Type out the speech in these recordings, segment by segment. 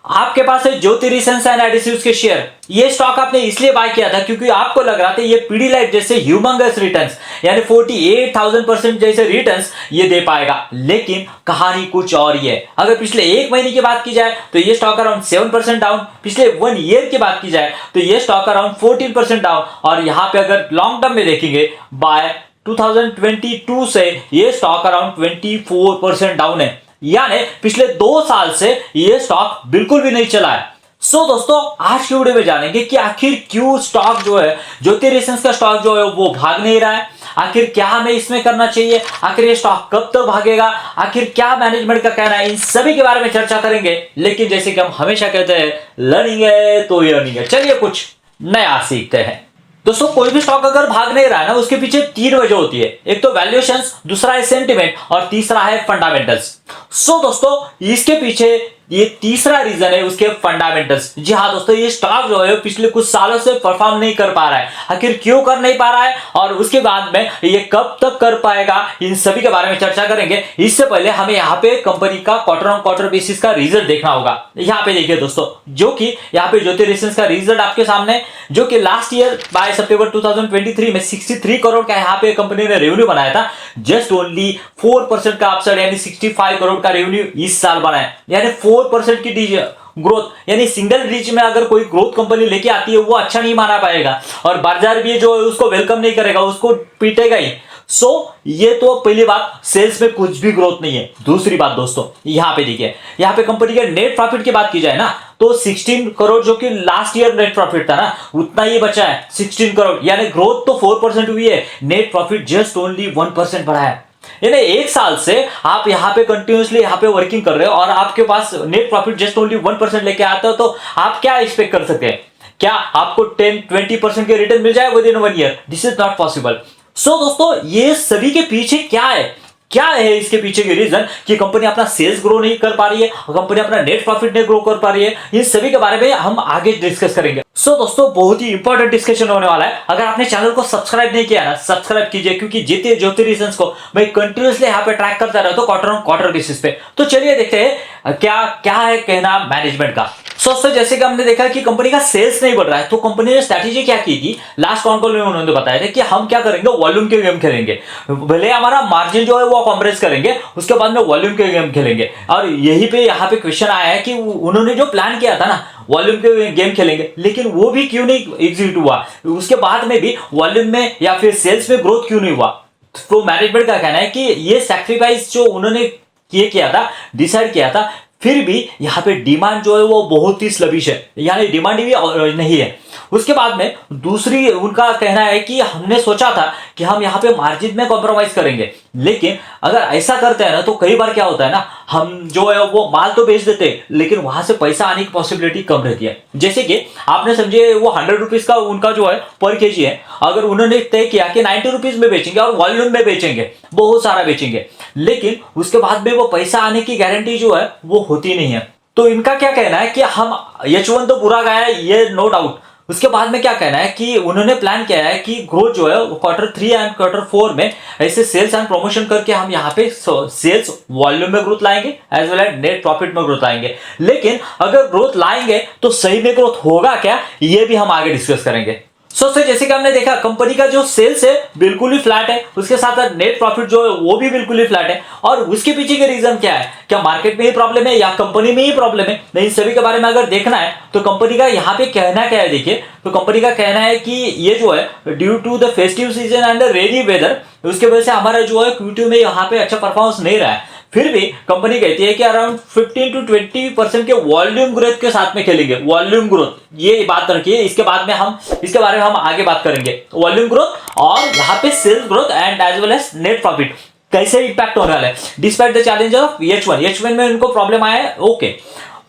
आपके पास है ज्योति रिसेंस एंड एडिसिव्स के शेयर। ये स्टॉक आपने इसलिए बाय किया था क्योंकि आपको लग रहा था ये पीडीलाइट जैसे ह्यूमंगस रिटर्न्स यानी 48,000% जैसे रिटर्न्स ये दे पाएगा, लेकिन कहानी कुछ और ही है। अगर पिछले एक महीने की बात की जाए तो ये स्टॉक अराउंड 7% डाउन, पिछले 1 ईयर की बात की जाए तो ये स्टॉक अराउंड 14% डाउन, और यहाँ पे अगर लॉन्ग टर्म में देखेंगे बाय 2022 से ये स्टॉक अराउंड 24% डाउन है, यानी पिछले 2 साल से ये स्टॉक बिल्कुल भी नहीं चला है। सो दोस्तों, आज की वीडियो में जानेंगे कि आखिर क्यों स्टॉक जो है ज्योति रिसेंस का स्टॉक जो है वो भाग नहीं रहा है, आखिर क्या हमें इसमें करना चाहिए, आखिर ये स्टॉक कब तक भागेगा, आखिर क्या मैनेजमेंट का कहना है, इन सभी के बारे में चर्चा करेंगे। लेकिन जैसे कि हम हमेशा कहते हैं, लर्निंग है तो अर्निंग है। चलिए कुछ नया सीखते हैं। दोस्तों, कोई भी स्टॉक अगर भाग नहीं रहा है ना, उसके पीछे 3 वजह होती है। एक तो वैल्यूएशंस, दूसरा है सेंटिमेंट और तीसरा है फंडामेंटल्स। सो दोस्तों, इसके पीछे ये तीसरा रीजन है उसके फंडामेंटल्स। जी हाँ दोस्तों, ये स्टॉक जो है पिछले कुछ सालों से परफॉर्म नहीं कर पा रहा है। आखिर क्यों कर नहीं पा रहा है और उसके बाद में ये कब तक कर पाएगा, इन सभी के बारे में चर्चा करेंगे। इससे पहले हमें यहाँ पे कंपनी का क्वार्टर ऑन क्वार्टर बेसिस का रिजल्ट देखना होगा। यहाँ पे देखिए दोस्तों, जो कि यहाँ पे ज्योति रिसेंस का रिजल्ट आपके सामने, जो कि लास्ट ईयर बाय सितंबर 2023 में 63 करोड़ का यहाँ पे कंपनी ने रेवेन्यू बनाया था। जस्ट ओनली 4% का अपसाइड यानी 65 करोड़ का रेवेन्यू इस साल बनाया, यानी 4% की ग्रोथ, यानी सिंगल डिजिट में अगर कोई ग्रोथ कंपनी लेके आती है वो अच्छा नहीं माना पाएगा, और बाजार भी जो है उसको वेलकम नहीं करेगा, उसको पीटेगा ही। सो ये तो पहली बात, सेल्स में कुछ भी ग्रोथ नहीं है। दूसरी बात दोस्तों, यहाँ पे देखिए, यहाँ पे कंपनी के नेट प्रॉफिट की बात की जाए ना तो 16 करोड़ जो कि लास्ट ईयर नेट प्रॉफिट था ना, उतना ही बचा है 16 करोड़, यानी ग्रोथ तो 4% हुई है, नेट प्रॉफिट जस्ट ओनली 1% बढ़ा है। यानी 1 साल से आप यहाँ पे कंटिन्यूसली यहाँ पे वर्किंग कर रहे हो और आपके पास नेट प्रॉफिट जस्ट ओनली 1% लेके आता हो, तो आप क्या एक्सपेक्ट कर सकते हैं? क्या आपको 10-20% के रिटर्न मिल जाए within 1 year? This is not possible. So दोस्तों, ये सभी के पीछे क्या है इसके पीछे के रीजन कि कंपनी अपना सेल्स ग्रो नहीं कर पा रही है, कंपनी अपना नेट प्रॉफिट नहीं ग्रो कर पा रही है, इन सभी के बारे में हम आगे डिस्कस करेंगे। सो दोस्तों, बहुत ही इंपॉर्टेंट डिस्कशन होने वाला है। अगर आपने चैनल को सब्सक्राइब नहीं किया ना, सब्सक्राइब कीजिए, क्योंकि ज्योति रिसेंस को मैं कंटिन्यूअसली यहाँ पे ट्रैक करता रहता हूँ क्वार्टर ऑन क्वार्टर बेसिस पे। तो चलिए देखते हैं क्या है कहना मैनेजमेंट का। दोस्तों, जैसे कि हमने देखा कि कंपनी का सेल्स नहीं बढ़ रहा है, तो कंपनी ने स्ट्रैटेजी क्या की थी, लास्ट कॉन कॉल में उन्होंने बताया था कि हम क्या करेंगे, वॉल्यूम के गेम खेलेंगे। भले हमारा मार्जिन जो है वो कॉम्प्रेस करेंगे, उसके बाद में वॉल्यूम के गेम खेलेंगे। और यही पे यहाँ पे क्वेश्चन आया है कि उन्होंने जो प्लान किया था ना, वॉल्यूम के गेम खेलेंगे, लेकिन वो भी क्यों नहीं एग्जीक्यूट हुआ, उसके बाद में भी वॉल्यूम में या फिर सेल्स में ग्रोथ क्यों नहीं हुआ। तो मैनेजमेंट का कहना है कि ये सैक्रिफाइस जो उन्होंने किया था, डिसाइड किया था, फिर भी यहाँ पे डिमांड जो है वो बहुत ही स्लबिश है, यानी डिमांड भी नहीं है। उसके बाद में दूसरी उनका कहना है कि हमने सोचा था कि हम यहाँ पे मार्जिन में कॉम्प्रोमाइज करेंगे, लेकिन अगर ऐसा करते हैं ना तो कई बार क्या होता है ना, हम जो है वो माल तो बेच देते हैं लेकिन वहां से पैसा आने की पॉसिबिलिटी कम रहती है। जैसे कि आपने समझे वो 100 रुपीज का उनका जो है पर केजी है, अगर उन्होंने तय किया कि 90 रुपीज में बेचेंगे और वॉल्यूम में बेचेंगे, बहुत सारा बेचेंगे, लेकिन उसके बाद में वो पैसा आने की गारंटी जो है वो होती नहीं है। तो इनका क्या कहना है कि हम H1 तो पूरा गया है, ये नो डाउट। उसके बाद में क्या कहना है कि उन्होंने प्लान किया है कि ग्रोथ जो है Q3 एंड Q4 में ऐसे सेल्स एंड प्रमोशन करके हम यहाँ पे सेल्स वॉल्यूम में ग्रोथ लाएंगे as well as net profit में ग्रोथ लाएंगे। लेकिन अगर ग्रोथ लाएंगे तो सही में ग्रोथ होगा क्या, ये भी हम आगे डिस्कस करेंगे। जैसे कि हमने देखा कंपनी का जो सेल्स है बिल्कुल ही फ्लैट है, उसके साथ नेट प्रॉफिट जो है वो भी बिल्कुल ही फ्लैट है। और उसके पीछे के रीजन क्या है, क्या मार्केट में ही प्रॉब्लम है या कंपनी में ही प्रॉब्लम है? नहीं, सभी के बारे में अगर देखना है तो कंपनी का यहाँ पे कहना क्या है, देखिए तो कंपनी का कहना है कि ये जो है due to the festive season and the rainy weather, उसके वजह से हमारा जो है Q2 में यहाँ पे अच्छा परफॉर्मेंस नहीं रहा है। फिर भी कंपनी कहती है कि अराउंड 15 to 20% के वॉल्यूम ग्रोथ के साथ में खेलेंगे। वॉल्यूम ग्रोथ, ये बात रखिए, इसके बारे में हम आगे बात करेंगे। वॉल्यूम ग्रोथ और यहाँ पे sales growth and as well as net profit कैसे इंपैक्ट होने वाला है despite the challenge of H1 में उनको प्रॉब्लम आया है। ओके,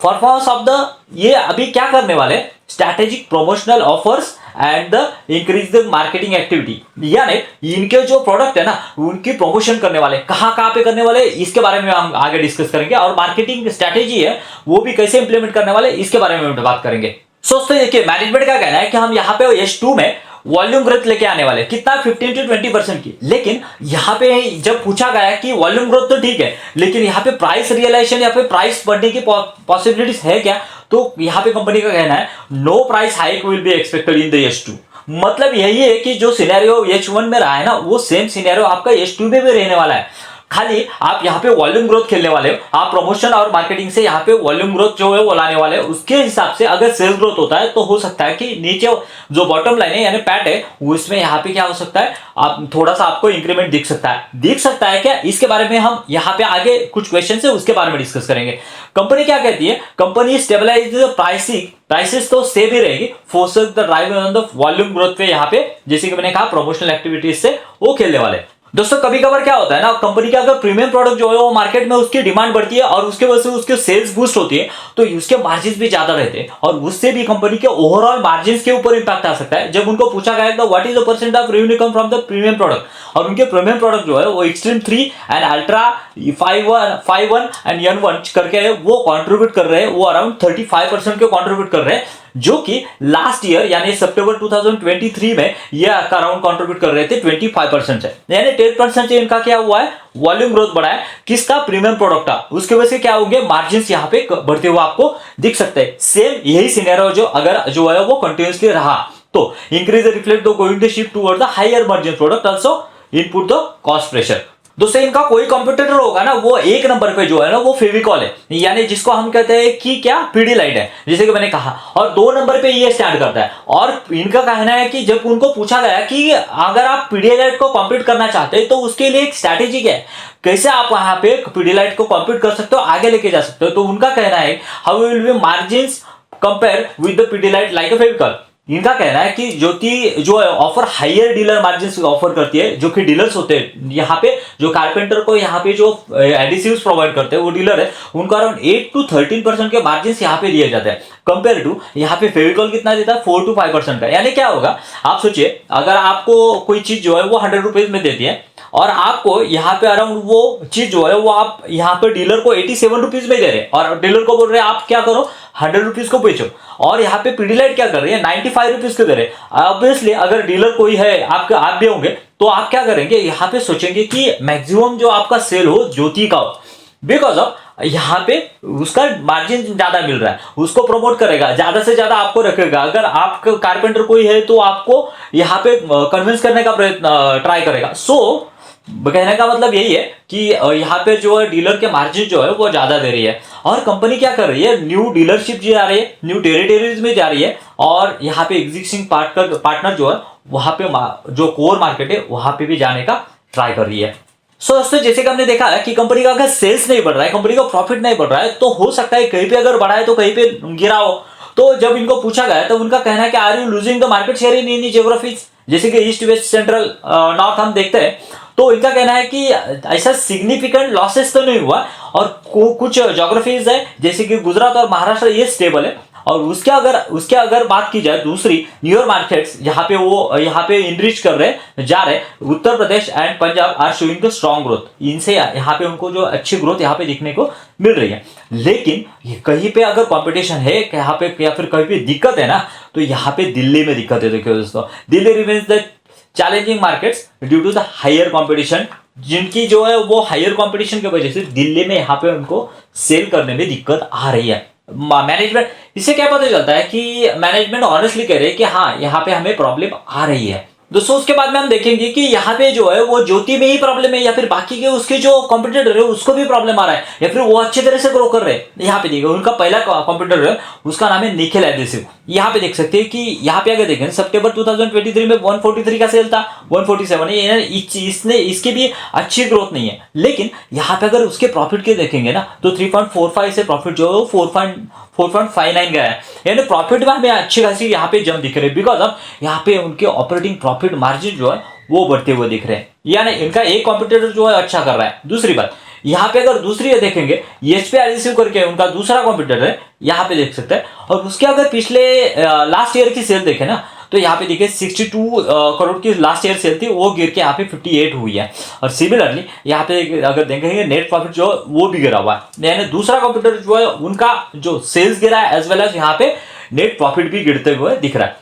परफॉर्मेंस ऑफ द, ये अभी क्या करने वाले, strategic promotional offers and the increase the marketing activity, यानी इनके जो प्रोडक्ट है ना उनकी प्रमोशन करने वाले, कहां पे करने वाले, इसके बारे में हम आगे डिस्कस करेंगे। और मार्केटिंग स्ट्रैटेजी है वो भी कैसे इंप्लीमेंट करने वाले, इसके बारे में बात करेंगे। सोचते देखिए, मैनेजमेंट का कहना है कि हम यहाँ पे H2 में वॉल्यूम ग्रोथ लेके आने वाले, कितना 15 to 20% की। लेकिन यहाँ पे जब पूछा गया कि वॉल्यूम ग्रोथ तो ठीक है, लेकिन यहाँ पे प्राइस रियलाइजेशन या फिर प्राइस बढ़ने की पॉसिबिलिटीज है क्या, तो यहाँ पे कंपनी का कहना है no price hike will be expected in the H2। मतलब यही है कि जो सिनेरियो H1 में रहा है ना, वो सेम सिनेरियो आपका H2 में भी रहने वाला है। खाली आप यहाँ पे वॉल्यूम ग्रोथ खेलने वाले हो, आप प्रमोशन और मार्केटिंग से यहाँ पे वॉल्यूम ग्रोथ जो है वो लाने वाले हो। उसके हिसाब से अगर सेल्स ग्रोथ होता है तो हो सकता है कि नीचे जो बॉटम लाइन है यानी पैट है उसमें यहाँ पे क्या हो सकता है, आप थोड़ा सा आपको इंक्रीमेंट दिख सकता है क्या, इसके बारे में हम यहाँ पे आगे कुछ क्वेश्चन है उसके बारे में डिस्कस करेंगे। कंपनी क्या कहती है, कंपनी स्टेबलाइज प्राइसेस तो सेम ही रहेगी, focus the drive on the volume growth पे यहाँ पे जैसे कि मैंने कहा प्रमोशनल एक्टिविटीज से वो खेलने वाले। दोस्तों कभी कभार क्या होता है ना, कंपनी का अगर प्रीमियम प्रोडक्ट जो है वो मार्केट में उसकी डिमांड बढ़ती है और उसके वजह से उसके सेल्स बूस्ट होती है तो उसके मार्जिन भी ज्यादा रहते हैं और उससे भी कंपनी के ओवरऑल मार्जिन के ऊपर इंपैक्ट आ सकता है। जब उनको पूछा गया what is the percent of revenue come from the premium product, और उनके प्रीमियम प्रोडक्ट जो है वो extreme 3 and ultra 5.1 and N1 करके वो कॉन्ट्रीब्यूट कर रहे हैं, वो अराउंड 35% के कॉन्ट्रीब्यूट कर रहे हैं, जो कि लास्ट ईयर यानी सितंबर 2023 में ये अराउंड कंट्रीब्यूट कर रहे थे 25% से, यानी 10% से इनका क्या हुआ है, वॉल्यूम ग्रोथ बढ़ा है। किसका, प्रीमियम प्रोडक्ट का। उसके वजह से क्या होंगे, मार्जिन यहाँ पे बढ़ते हुए आपको दिख सकते हैं। सेम यही सिनेरियो जो अगर जो है वो कंटिन्यूसली रहा तो increase reflect the going the shift toward the higher margin product also input the cost pressure. दोस्तों इनका कोई कॉम्पिटिटर होगा ना, वो एक नंबर पे जो है ना वो फेविकॉल है, यानी जिसको हम कहते हैं कि क्या, पीडीलाइट है जैसे कि मैंने कहा, और 2 नंबर पे ये स्टैंड करता है। और इनका कहना है कि जब उनको पूछा गया कि अगर आप पीडीलाइट को कॉम्पीट करना चाहते हैं तो उसके लिए एक स्ट्रैटेजी क्या है, कैसे आप वहां पे पीडीलाइट को कॉम्पीट कर सकते हो, आगे लेके जा सकते हो, तो उनका कहना है how will be margin compare with the Pidilite like a Fevicol. इनका कहना है कि ज्योति जो offer higher dealer margin offer करती है, जो कि डीलर्स होते हैं यहाँ पे, जो कारपेंटर को यहाँ पे जो एडिसिव्स प्रोवाइड करते हैं वो डीलर है, उनको अराउंड 8 to 13% के मार्जिन यहाँ पे दिए जाते हैं, कंपेयर टू यहाँ पे फेविकॉल कितना देता है, 4 to 5% का। यानी क्या होगा, आप सोचिए अगर आपको कोई चीज जो है वो 100 रुपीज में देती है और आपको यहाँ पे अराउंड वो चीज जो है वो आप यहाँ पे डीलर को 87 रुपीज में दे रहे हैं और डीलर को बोल रहे हैं आप क्या करो 100 रुपीज को बेचो, और यहाँ पे पीडीलाइट क्या कर रही है 95 रुपीज को दे रहे हैं। ऑब्वियसली अगर डीलर कोई है आपके, आप भी होंगे, तो आप क्या करेंगे, यहाँ पे सोचेंगे कि मैक्सिमम जो आपका सेल हो ज्योति का हो, बिकॉज ऑफ यहाँ पे उसका मार्जिन ज्यादा मिल रहा है, उसको प्रमोट करेगा, ज्यादा से ज्यादा आपको रखेगा। अगर आपका कारपेंटर कोई है तो आपको यहाँ पे कन्विंस करने का प्रयत्न ट्राई करेगा। सो कहने का मतलब यही है कि यहाँ पे जो है डीलर के मार्जिन जो है वो ज्यादा दे रही है, और कंपनी क्या कर रही है, न्यू डीलरशिप जा रही है, न्यू टेरिटरीज में जा रही है, और यहाँ पे एग्जिस्टिंग पार्टनर जो है वहां पे जो कोर मार्केट है वहां पे भी जाने का ट्राई कर रही है। सो दोस्तों जैसे कि हमने देखा है कि कंपनी का अगर सेल्स नहीं बढ़ रहा है, कंपनी का प्रॉफिट नहीं बढ़ रहा है, तो हो सकता है कहीं पे अगर बढ़ा है तो कहीं पे गिरा हो। तो जब इनको पूछा गया तो उनका कहना है कि are you losing the market share in any geographies, जैसे कि ईस्ट वेस्ट सेंट्रल नॉर्थ हम देखते हैं, तो इनका कहना है कि ऐसा सिग्निफिकेंट लॉसेस तो नहीं हुआ, और कुछ ज्योग्राफीज है जैसे कि गुजरात और महाराष्ट्र ये स्टेबल है, और उसके अगर बात की जाए दूसरी न्यूअर मार्केट्स यहाँ पे वो यहाँ पे इनरिच कर रहे जा रहे, Uttar Pradesh and Punjab are showing the strong growth, इनसे यहाँ पे उनको जो अच्छी ग्रोथ यहाँ पे दिखने को मिल रही है। लेकिन कहीं पे अगर कंपटीशन है यहाँ पे या फिर कहीं पे दिक्कत है ना, तो यहाँ पे दिल्ली में दिक्कत है। देखिए दोस्तों, Delhi remains the challenging markets due to the higher competition, जिनकी जो है वो हायर कंपटीशन की वजह से दिल्ली में यहाँ पे उनको सेल करने में दिक्कत आ रही है। मैनेजमेंट, इससे क्या पता चलता है कि मैनेजमेंट ऑनेस्टली कह रहे हैं कि हाँ यहाँ पे हमें प्रॉब्लम आ रही है। दोस्तों उसके बाद में हम देखेंगे कि यहाँ पे जो है वो ज्योति में ही प्रॉब्लम है या फिर बाकी के उसके जो कॉम्पिटिटर है उसको भी प्रॉब्लम आ रहा है, या फिर वो अच्छी तरह से ग्रो कर रहे हैं। यहाँ पे देखिए उनका पहला कॉम्पिटिटर है, उसका नाम है निखिल एडहेसिव। यहाँ पे देख सकते हैं कि यहाँ पे अगर देखें सितंबर 2023 में 143 का सेल था, 147 है, इसने इसकी भी अच्छी ग्रोथ नहीं है। लेकिन यहाँ पे अगर उसके प्रॉफिट के देखेंगे ना तो 3.45 से प्रॉफिट जो है 4.59 गया है, यानी प्रॉफिट में हमें अच्छी खासी यहाँ पे जम दिख रहे हैं, बिकॉज ऑफ यहाँ पे उनके ऑपरेटिंग प्रॉफिट मार्जिन जो है वो बढ़ते हुए दिख रहे हैं, यानी इनका एक कॉम्पिटिटर जो है अच्छा कर रहा है। दूसरी बात यहाँ पे अगर दूसरी देखेंगे एचपी एडहेसिव करके उनका दूसरा कॉम्पिटिटर है, यहाँ पे देख सकते हैं, और उसके अगर पिछले लास्ट ईयर की सेल देखे ना तो यहाँ पे देखिए 62 करोड़ की लास्ट ईयर सेल थी, वो गिर के यहाँ पे 58 हुई है। और सिमिलरली यहाँ पे अगर देखेंगे नेट प्रॉफिट जो वो भी गिरा हुआ है, यानी दूसरा कंप्यूटर जो है उनका जो सेल्स गिरा है एज वेल एज यहाँ पे नेट प्रॉफिट भी गिरते हुए दिख रहा है।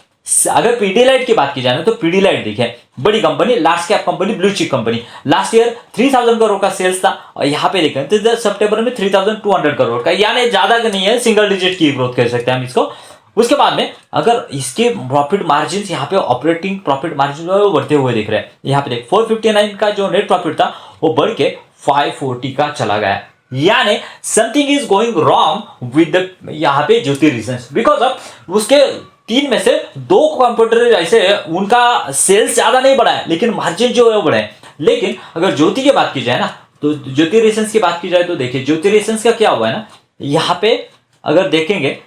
अगर पीडीलाइट की बात की जाए ना तो पीडीलाइट देखिए बड़ी company, large cap company, blue chip company, last year 3000 crore का सेल्स था और यहाँ पे देखें तो सितंबर में 3200 करोड़ का, यानी ज्यादा नहीं है, सिंगल डिजिट की ग्रोथ कह सकते हैं हम इसको। उसके बाद में अगर इसके प्रॉफिट मार्जिन यहाँ पे ऑपरेटिंग प्रॉफिट मार्जिन जो है वो बढ़ते हुए दिख रहे हैं। यहाँ पे देख 459 का जो नेट प्रॉफिट था वो बढ़ के 540 का चला गया, यानी something is going wrong with the यहाँ पे ज्योति रीजन्स, बिकॉज ऑफ उसके 3 में से 2 कंप्यूटर ऐसे उनका सेल्स ज्यादा नहीं बढ़ा है लेकिन मार्जिन जो है वो बढ़े है। लेकिन अगर ज्योति की बात की जाए ना तो ज्योति रीजन्स की बात की जाए तो देखिए ज्योति रीजन्स का क्या हुआ है ना, यहाँ पे अगर देखेंगे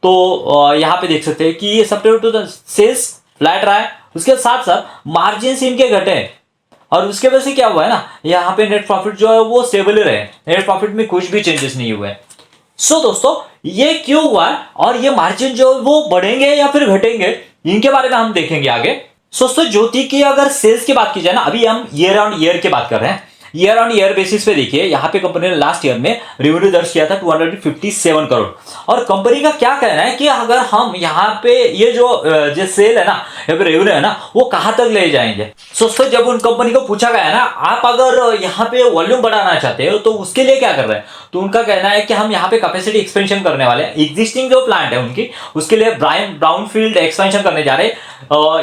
तो यहाँ पे देख सकते हैं कि ये सितंबर टू सेल्स फ्लैट रहा है, उसके साथ साथ मार्जिन इनके घटे हैं और उसके वजह से क्या हुआ है ना, यहाँ पे नेट प्रॉफिट जो है वो स्टेबल ही रहे, नेट प्रॉफिट में कुछ भी चेंजेस नहीं हुए। सो दोस्तों ये क्यों हुआ और ये मार्जिन जो वो बढ़ेंगे या फिर घटेंगे इनके बारे में हम देखेंगे आगे। दोस्तों ज्योति की अगर सेल्स की बात की जाए ना, अभी हम ईयर ऑन ईयर की बात कर रहे हैं, ईयर ऑन ईयर बेसिस पे देखिए यहाँ पे कंपनी ने लास्ट ईयर में रेवेन्यू दर्ज किया था 257 करोड़ और कंपनी का क्या कहना है कि अगर हम यहाँ पे ये जो सेल है ना या फिर रेवेन्यू है ना वो कहां तक ले जाएंगे। दोस्तों जब उन कंपनी को पूछा गया ना आप अगर यहाँ पे वॉल्यूम बढ़ाना चाहते हो तो उसके लिए क्या कर रहे हैं, तो उनका कहना है कि हम यहाँ पे कैपेसिटी एक्सपेंशन करने वाले हैं, एग्जिस्टिंग जो प्लांट है उनकी उसके लिए ब्राउनफील्ड एक्सपेंशन करने जा रहे हैं।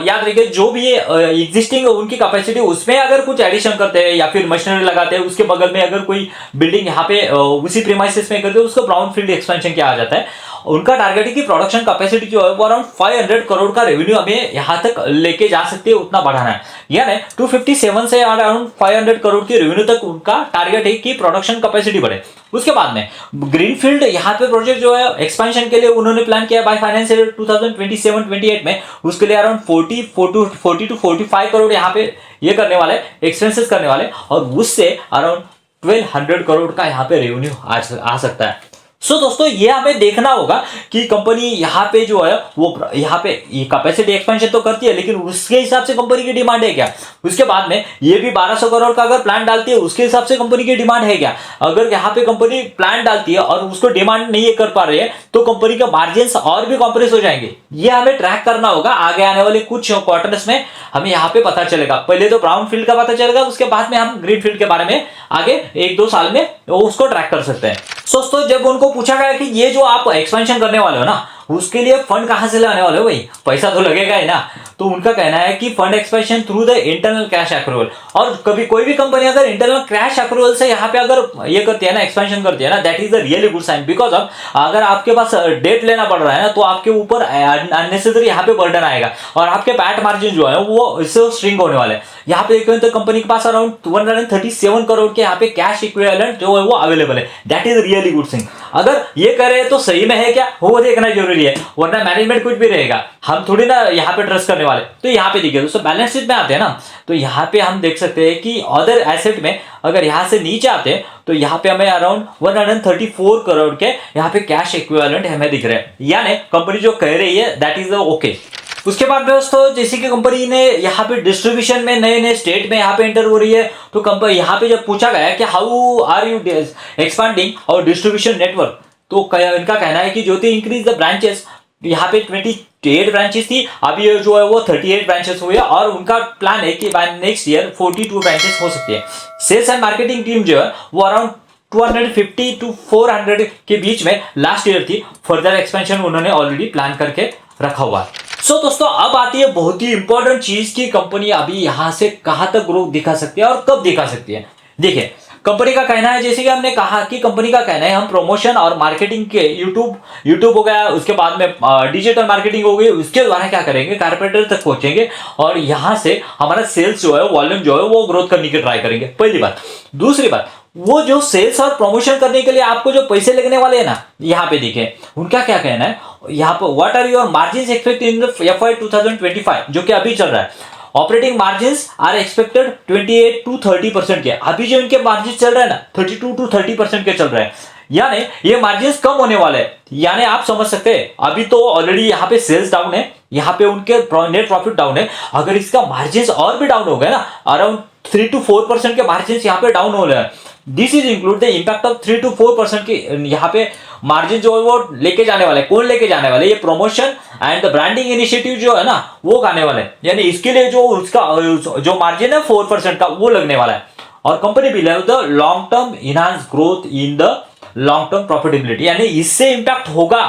याद रखिए जो भी एग्जिस्टिंग उनकी कैपेसिटी उसमें अगर कुछ एडिशन करते हैं या फिर मशीनरी लगाते हैं, उसके बगल में अगर कोई बिल्डिंग यहाँ पे उसी प्रीमाइसेस में करते हैं उसको ब्राउनफील्ड एक्सपेंशन किया जाता है। उनका टारगेट है कि प्रोडक्शन कैपेसिटी जो है वो अराउंड 500 करोड़ का रेवेन्यू हमें यहाँ तक लेके जा सकते हैं, उतना बढ़ाना है, यानी 257 से अराउंड 500 करोड़ की रेवेन्यू तक उनका टारगेट है कि प्रोडक्शन कैपेसिटी बढ़े। उसके बाद में ग्रीनफील्ड यहाँ पे प्रोजेक्ट जो है एक्सपेंशन के लिए उन्होंने प्लान किया बाय फाइनेंशियल 2027-28 में, उसके लिए अराउंड 40 to 45 करोड़ यहाँ पे ये करने वाले एक्सपेंसेस करने वाले और उससे अराउंड 1200 करोड़ का यहाँ पे रेवेन्यू आ सकता है। सो दोस्तों ये हमें देखना होगा कि कंपनी यहाँ पे जो है वो यहाँ पे ये कैपेसिटी एक्सपेंशन तो करती है लेकिन उसके हिसाब से कंपनी की डिमांड है क्या। उसके बाद में ये भी 1200 करोड़ का अगर प्लान डालती है उसके हिसाब से कंपनी की डिमांड है क्या। अगर यहाँ पे कंपनी प्लान डालती है और उसको डिमांड नहीं कर पा रही है तो कंपनी के मार्जिन और भी कॉम्प्रेस हो जाएंगे। ये हमें ट्रैक करना होगा, आगे आने वाले कुछ क्वार्टर्स में हमें यहाँ पे पता चलेगा। पहले तो ब्राउन फील्ड का पता चलेगा, उसके बाद में हम ग्रीन फील्ड के बारे में आगे 1-2 साल में उसको ट्रैक कर सकते हैं। दोस्तों जब उनको पूछा गया कि ये जो आप एक्सपेंशन करने वाले हो ना उसके लिए फंड कहां से लाने वाले हो, भाई पैसा तो लगेगा ही ना, तो उनका कहना है कि fund expansion through the internal cash approval. और कभी कोई भी कंपनी अगर इंटरनल कैश अप्रूवल से यहाँ पे अगर ये करती है ना एक्सपेंशन करती है ना, that is a really good sign, because of अगर आपके पास डेट लेना पड़ रहा है ना तो आपके ऊपर अननेसेसरी यहाँ पे बर्डन आएगा और आपके पैट मार्जिन जो है वो इससे स्ट्रिंग होने वाले हैं। यहाँ पे देखें तो कंपनी के पास अराउंड 137 करोड़ के यहाँ पे कैश इक्विवेलेंट जो है वो अवेलेबल है, that is really good thing. अगर ये करे तो सही में है क्या वो देखना जरूरी है, वरना मैनेजमेंट कुछ भी रहेगा हम थोड़ी ना यहाँ पे ट्रस्ट करने वाले। तो यहाँ पे देखिए दोस्तों बैलेंस शीट में आते हैं ना तो यहाँ पे हम देख सकते हैं कि अदर एसेट में अगर यहाँ से नीचे आते हैं तो यहाँ पे हमें अराउंड 134 करोड़ के यहाँ पे कैश इक्विवेलेंट हमें दिख रहे हैं, यानी कंपनी जो कह रही है दैट इज ओके। उसके बाद दोस्तों जैसे कि कंपनी ने यहाँ पे डिस्ट्रीब्यूशन में नए नए स्टेट में यहाँ पे एंटर हो रही है तो कंपनी यहाँ पे जब पूछा गया कि हाउ आर यू एक्सपांडिंग और डिस्ट्रीब्यूशन नेटवर्क, तो इनका कहना है कि ज्योति इंक्रीज द ब्रांचेस, यहाँ पे 28 ब्रांचेस थी, अभी जो है वो 38 ब्रांचेस हुई है और उनका प्लान है कि बाय नेक्स्ट ईयर 42 ब्रांचेस हो सकती है। सेल्स एंड मार्केटिंग टीम जो है वो अराउंड 250 to 400 के बीच में लास्ट ईयर थी, फर्दर एक्सपेंशन उन्होंने ऑलरेडी प्लान करके रखा हुआ है। सो दोस्तों अब आती है बहुत ही इंपॉर्टेंट चीज की कंपनी अभी यहां से कहां तक ग्रोथ दिखा सकती है और कब दिखा सकती है। देखिए कंपनी का कहना है, जैसे कि हमने कहा कि कंपनी का कहना है हम प्रमोशन और मार्केटिंग के यूट्यूब हो गया, उसके बाद में डिजिटल मार्केटिंग हो गई, उसके द्वारा क्या करेंगे कारपेंटर तक पहुंचेंगे और यहां से हमारा सेल्स जो है वॉल्यूम जो है वो ग्रोथ करने की ट्राई करेंगे, पहली बात। दूसरी बात वो जो सेल्स और प्रमोशन करने के लिए आपको जो पैसे लगने वाले हैं ना, यहाँ पे देखिए उनका क्या कहना है, यहाँ पे what are your margins expected in the FY 2025 जो कि अभी चल रहा है। Operating margins are expected 28 to 30% के, अभी जो इनके मार्जिन चल रहा है ना 32 to 30% के चल रहे हैं, यानी ये मार्जिन्स कम होने वाले हैं। यानी आप समझ सकते हैं अभी तो ऑलरेडी यहाँ पे सेल्स डाउन है, यहाँ पे उनके नेट प्रॉफिट डाउन है, अगर इसका मार्जिन्स और भी डाउन हो गए ना अराउंड 3 to 4% के मार्जिन यहाँ पे डाउन हो रहे हैं this is include the impact of 3 to 4% की यहाँ पे मार्जिन जो है वो लेके जाने वाले, कौन लेके जाने वाले, ये promotion and the branding initiative जो है ना वो खाने वाले, यानी इसके लिए जो उसका जो मार्जिन है 4% का वो लगने वाला है। और company will have the long term enhance growth in the long term profitability, यानी इससे इंपैक्ट होगा,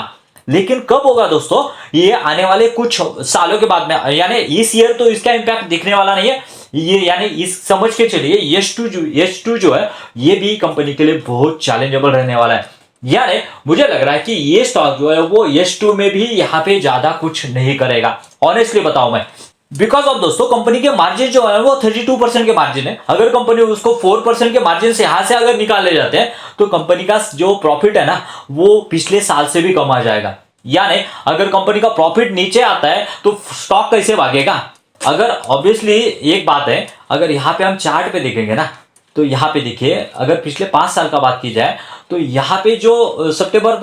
लेकिन कब होगा दोस्तों, ये आने वाले कुछ सालों के बाद में, यानी इस ईयर तो इसका इंपैक्ट दिखने वाला नहीं है ये, यानी इस समझ के चलिए H2 जो है ये भी कंपनी के लिए बहुत चैलेंजेबल रहने वाला है। यानी मुझे लग रहा है कि ये स्टॉक जो है वो H2 में भी यहाँ पे ज्यादा कुछ नहीं करेगा, ऑनेस्टली बताऊं मैं, बिकॉज ऑफ दोस्तों कंपनी के मार्जिन जो है वो 32% के मार्जिन है। अगर कंपनी उसको 4% के मार्जिन से यहां से अगर निकाल ले जाते हैं तो कंपनी का जो प्रॉफिट है ना वो पिछले साल से भी कम आ जाएगा। यानी अगर कंपनी का प्रॉफिट नीचे आता है तो स्टॉक कैसे भागेगा। अगर ऑब्वियसली एक बात है, अगर यहाँ पे हम चार्ट पे देखेंगे ना तो यहाँ पे देखिए, अगर पिछले 5 साल का बात की जाए तो यहाँ पे जो सितंबर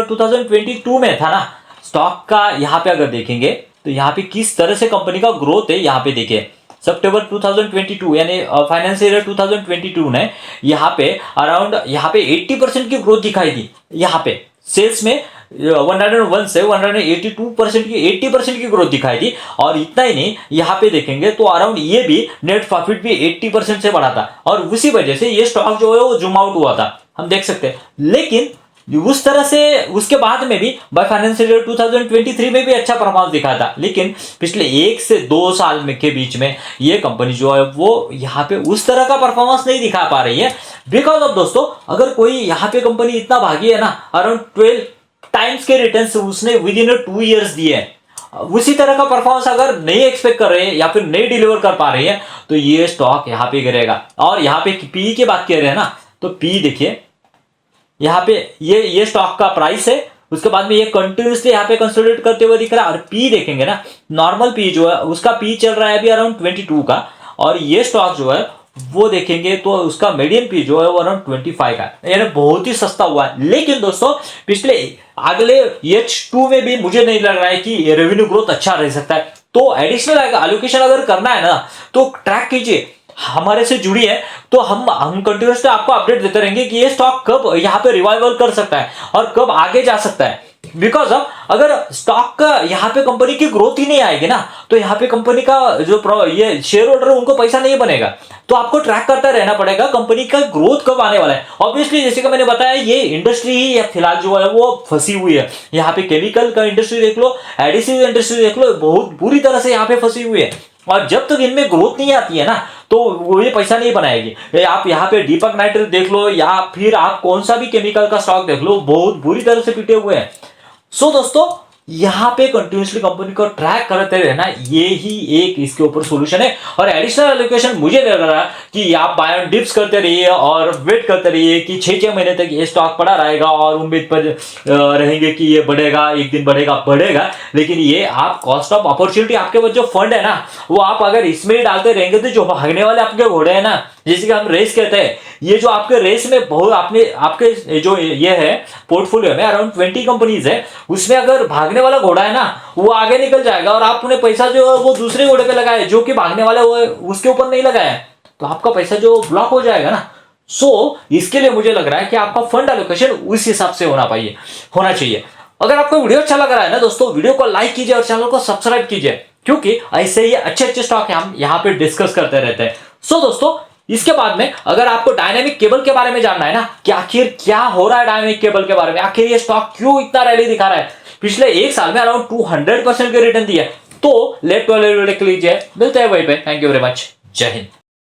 2022 में था ना स्टॉक का, यहाँ पे अगर देखेंगे तो यहाँ पे किस तरह से कंपनी का ग्रोथ है, यहाँ पे देखिए सितंबर 2022 यानी फाइनेंशियल ईयर 2022 ने यहाँ पे अराउंड यहाँ पे 80% की ग्रोथ दिखाई दी। यहाँ पे सेल्स में 101 से 182% की 80% की ग्रोथ दिखाई दी। और इतना ही नहीं, यहाँ पे देखेंगे तो अराउंड ये भी नेट प्रॉफिट भी 80% से बढ़ा था, और उसी वजह से ये स्टॉक जो है वो जूम आउट हुआ था, हम देख सकते हैं। लेकिन उस तरह से उसके बाद में भी बाय फाइनेंशियल ईयर 2023 में भी अच्छा परफॉर्मेंस दिखा था, लेकिन पिछले 1 से 2 साल में के बीच में ये कंपनी जो है वो यहाँ पे उस तरह का परफॉर्मेंस नहीं दिखा पा रही है। बिकॉज ऑफ दोस्तों अगर कोई यहाँ पे कंपनी इतना भागी है ना, अराउंड 12 टाइम्स के रिटर्न्स उसने विद इन 2 ईयर्स दिए हैं, उसी तरह का परफॉर्मेंस अगर नहीं एक्सपेक्ट कर रहे हैं या फिर नहीं डिलीवर कर पा रही है तो ये स्टॉक यहाँ पे गिरेगा। और यहाँ पे पी की बात कर रहे हैं ना, तो पी देखिए यहाँ पे ये स्टॉक का प्राइस है, उसके बाद में ये कंटिन्यूसली यहाँ पे कंसोलिडेट करते हुए दिख रहा है। और पी देखेंगे ना, नॉर्मल पी जो है उसका पी चल रहा है अभी अराउंड 22 का, और ये स्टॉक जो है वो देखेंगे तो उसका मीडियम पी जो है वो अराउंड 25 का, यानी बहुत ही सस्ता हुआ है। लेकिन दोस्तों पिछले अगले H2 में भी मुझे नहीं लग रहा है कि रेवेन्यू ग्रोथ अच्छा रह सकता है। तो एडिशनल एलोकेशन अगर करना है ना तो ट्रैक कीजिए, हमारे से जुड़ी है तो हम कंटिन्यूसली आपको अपडेट देते रहेंगे कि ये स्टॉक कब यहाँ पे रिवाइवल कर सकता है और कब आगे जा सकता है। बिकॉज ऑफ अगर स्टॉक का यहाँ पे कंपनी की ग्रोथ ही नहीं आएगी ना तो यहाँ पे कंपनी का जो ये शेयर होल्डर है उनको पैसा नहीं बनेगा। तो आपको ट्रैक करता रहना पड़ेगा कंपनी का ग्रोथ कब आने वाला है। ऑब्वियसली जैसे कि मैंने बताया ये इंडस्ट्री ही फिलहाल जो है वो फंसी हुई है। यहाँ पे केमिकल का इंडस्ट्री देख लो, एडिसिव इंडस्ट्री देख लो, बहुत बुरी तरह से यहाँ पे फंसी हुई है। और जब तक इनमें ग्रोथ नहीं आती है ना तो वो ये पैसा नहीं बनाएगी। आप यहाँ पे दीपक नाइट्रेट देख लो या फिर आप कौन सा भी केमिकल का स्टॉक देख लो, बहुत बुरी तरह से पिटे हुए हैं। सो दोस्तों यहाँ पे कंटिन्यूसली कंपनी को ट्रैक करते रहना ये ही एक इसके ऊपर सॉल्यूशन है। और एडिशनल एलोकेशन मुझे लग रहा है कि आप बाय ऑन डिप्स करते रहिए और वेट करते रहिए कि 6-6 महीने तक ये स्टॉक पड़ा रहेगा और उम्मीद पर रहेंगे कि ये बढ़ेगा, एक दिन बढ़ेगा। लेकिन ये आप कॉस्ट ऑफ अपॉर्चुनिटी, आपके पास जो फंड है ना वो आप अगर इसमें ही डालते रहेंगे तो जो भागने वाले आपके घोड़े है ना, जैसे कि हम रेस कहते हैं, ये जो आपके रेस में बहुत आपके जो ये है पोर्टफोलियो में अराउंड 20 कंपनीज है, उसमें अगर भागने वाला घोड़ा है ना वो आगे निकल जाएगा और आपने पैसा जो है वो दूसरे घोड़े पे लगाया जो कि भागने वाला वो उसके ऊपर नहीं लगाया तो आपका पैसा जो ब्लॉक हो जाएगा ना। सो इसके लिए मुझे लग रहा है कि आपका फंड एलोकेशन उस हिसाब से होना चाहिए। अगर आपको वीडियो अच्छा लग रहा है ना दोस्तों, वीडियो को लाइक कीजिए और चैनल को सब्सक्राइब कीजिए, क्योंकि ऐसे ही अच्छे स्टॉक हम यहाँ पे डिस्कस करते रहते हैं। सो दोस्तों इसके बाद में अगर आपको डायनामिक केबल के बारे में जानना है ना कि आखिर क्या हो रहा है डायनामिक केबल के बारे में, आखिर ये स्टॉक क्यों इतना रैली दिखा रहा है, पिछले 1 साल में अराउंड 200% के रिटर्न दिया, तो लेट लीजिए। मिलते हैं वहीं पे। Thank you very much. जय हिंद।